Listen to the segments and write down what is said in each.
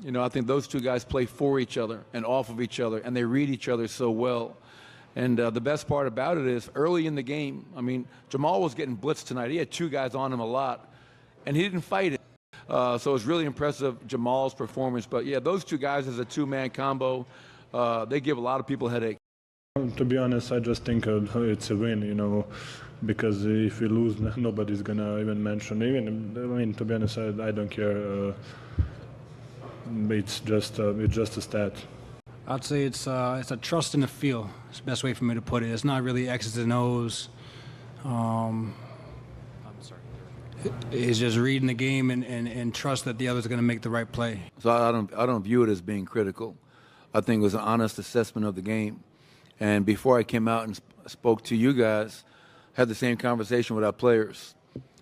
You know, I think those two guys play for each other and off of each other, and they read each other so well. And the best part about it is early in the game, I mean, Jamal was getting blitzed tonight. He had two guys on him a lot, and he didn't fight it. So it was really impressive, Jamal's performance. But, yeah, those two guys as a two-man combo, they give a lot of people a headache. To be honest, I just think it's a win, you know, because if we lose, nobody's going to even mention. I mean, to be honest, I don't care. It's just a stat. I'd say it's a trust in the feel. It's the best way for me to put it. It's not really X's and O's. I'm sorry. It's just reading the game and trust that the other's going to make the right play. So I don't view it as being critical. I think it was an honest assessment of the game. And before I came out and spoke to you guys, had the same conversation with our players.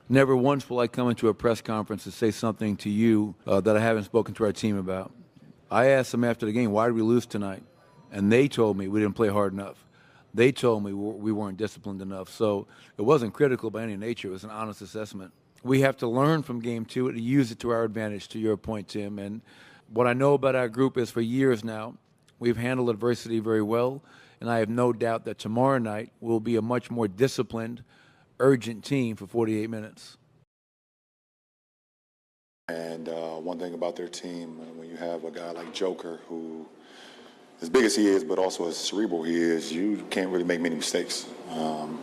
Never once will I come into a press conference and say something to you that I haven't spoken to our team about. I asked them after the game, why did we lose tonight? And they told me we didn't play hard enough. They told me we weren't disciplined enough. So it wasn't critical by any nature. It was an honest assessment. We have to learn from game two and use it to our advantage, to your point, Tim. And what I know about our group is for years now, we've handled adversity very well. And I have no doubt that tomorrow night we'll be a much more disciplined, urgent team for 48 minutes. And one thing about their team, when you have a guy like Joker, who, as big as he is, but also as cerebral he is, you can't really make many mistakes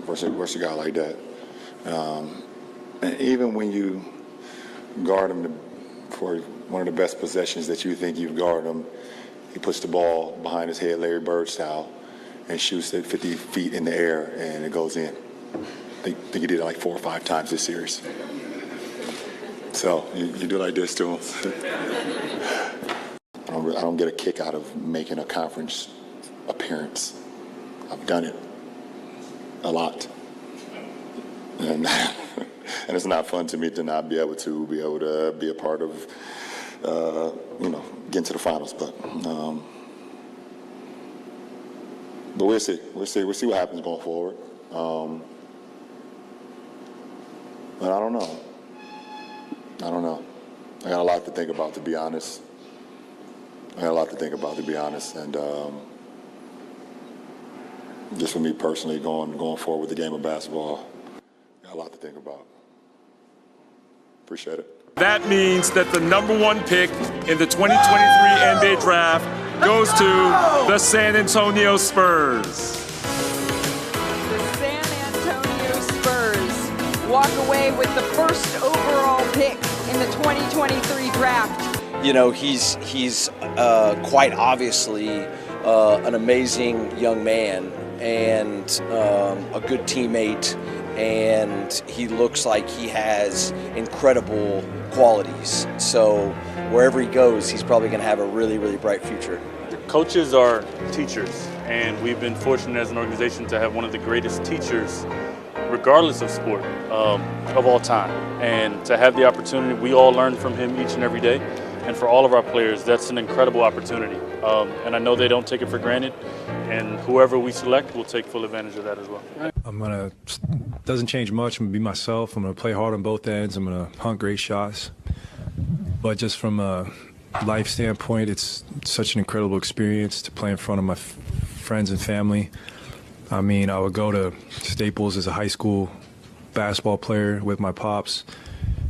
versus a guy like that. And even when you guard him for one of the best possessions that you think you've guarded him, he puts the ball behind his head, Larry Bird style, and shoots it 50 feet in the air, and it goes in. I think he did it like 4 or 5 times this series. So you do like this to him. I don't get a kick out of making a conference appearance. I've done it a lot, and it's not fun to me to not be able to be a part of getting to the finals. But we'll see. We'll see what happens going forward. But I don't know. I got a lot to think about, to be honest. And just for me personally, going forward with the game of basketball, got a lot to think about. Appreciate it. That means that the #1 pick in the 2023 NBA draft goes to the San Antonio Spurs. The San Antonio Spurs walk away with the first overall pick in the 2023 draft. You know, he's quite obviously an amazing young man and a good teammate, and he looks like he has incredible qualities. So wherever he goes, he's probably going to have a really, really bright future. Coaches are teachers, and we've been fortunate as an organization to have one of the greatest teachers, regardless of sport, of all time. And to have the opportunity, we all learn from him each and every day. And for all of our players, that's an incredible opportunity. And I know they don't take it for granted. And whoever we select will take full advantage of that as well. Doesn't change much. I'm going to be myself. I'm going to play hard on both ends. I'm going to hunt great shots. But just from a life standpoint, it's such an incredible experience to play in front of my friends and family. I mean, I would go to Staples as a high school basketball player with my pops,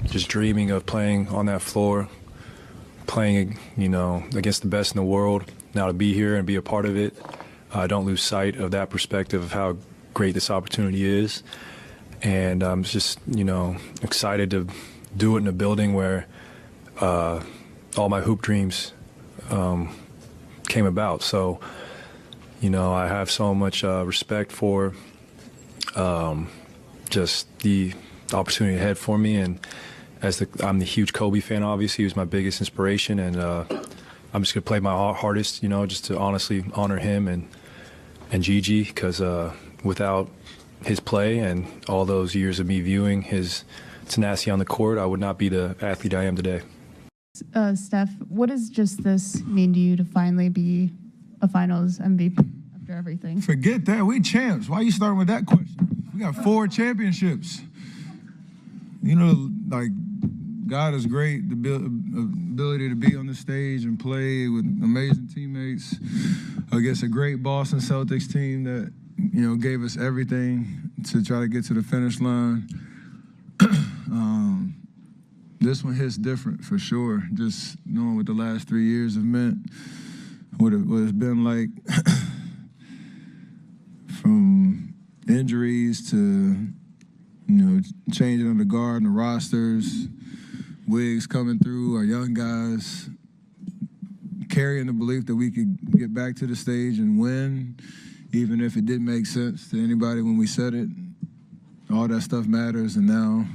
just dreaming of playing on that floor, playing, against the best in the world. Now to be here and be a part of it, I don't lose sight of that perspective of how great this opportunity is. And I'm just, excited to do it in a building where all my hoop dreams came about. So, I have so much respect for just the opportunity ahead for me. And I'm the huge Kobe fan, obviously. He was my biggest inspiration. And I'm just going to play my hardest, just to honestly honor him and Gigi, because without his play and all those years of me viewing his tenacity on the court, I would not be the athlete I am today. Steph, what does just this mean to you to finally be a finals MVP after everything? Forget that. We champs. Why are you starting with that question? We got 4 championships. God is great. The ability to be on the stage and play with amazing teammates against a great Boston Celtics team that, gave us everything to try to get to the finish line. This one hits different for sure. Just knowing what the last 3 years have meant, what it's been like from injuries to, changing of the guard and the rosters, Wiggs coming through, our young guys carrying the belief that we could get back to the stage and win, even if it didn't make sense to anybody when we said it. All that stuff matters, and now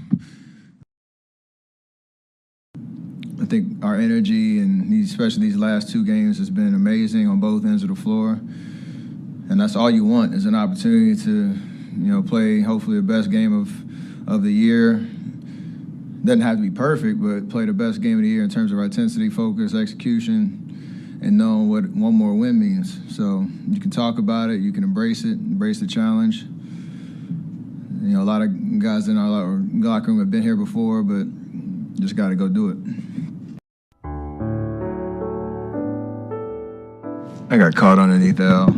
I think our energy and especially these last 2 games has been amazing on both ends of the floor. And that's all you want, is an opportunity to, play hopefully the best game of the year. Doesn't have to be perfect, but play the best game of the year in terms of our intensity, focus, execution, and knowing what one more win means. So you can talk about it, you can embrace it, embrace the challenge. A lot of guys in our locker room have been here before, but just got to go do it. I got caught underneath L.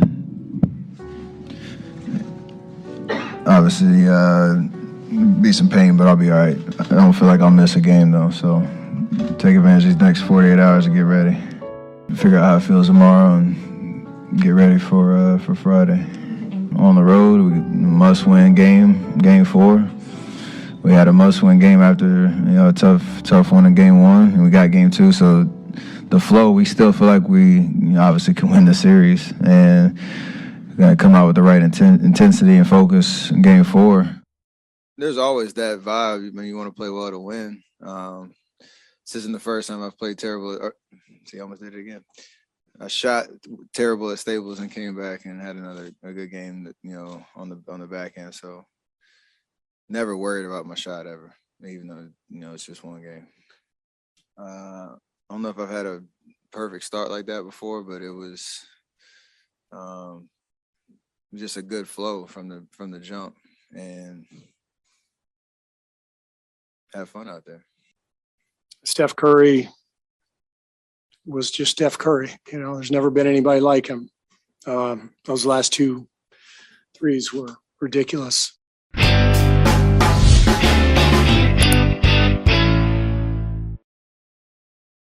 Obviously, be some pain, but I'll be all right. I don't feel like I'll miss a game, though, so take advantage of these next 48 hours to get ready. Figure out how it feels tomorrow and get ready for Friday. On the road, we must-win game 4. We had a must-win game after a tough one in game 1, and we got game 2. So the flow, we still feel like we obviously can win the series, and we got to come out with the right intensity and focus in game 4. There's always that vibe when you want to play well to win. This isn't the first time I've played terrible. See, I almost did it again. I shot terrible at Staples and came back and had a good game, on the back end. So never worried about my shot ever, even though it's just one game. I don't know if I've had a perfect start like that before, but it was just a good flow from the jump, and have fun out there. Steph Curry was just Steph Curry. There's never been anybody like him. Those last 2 threes were ridiculous.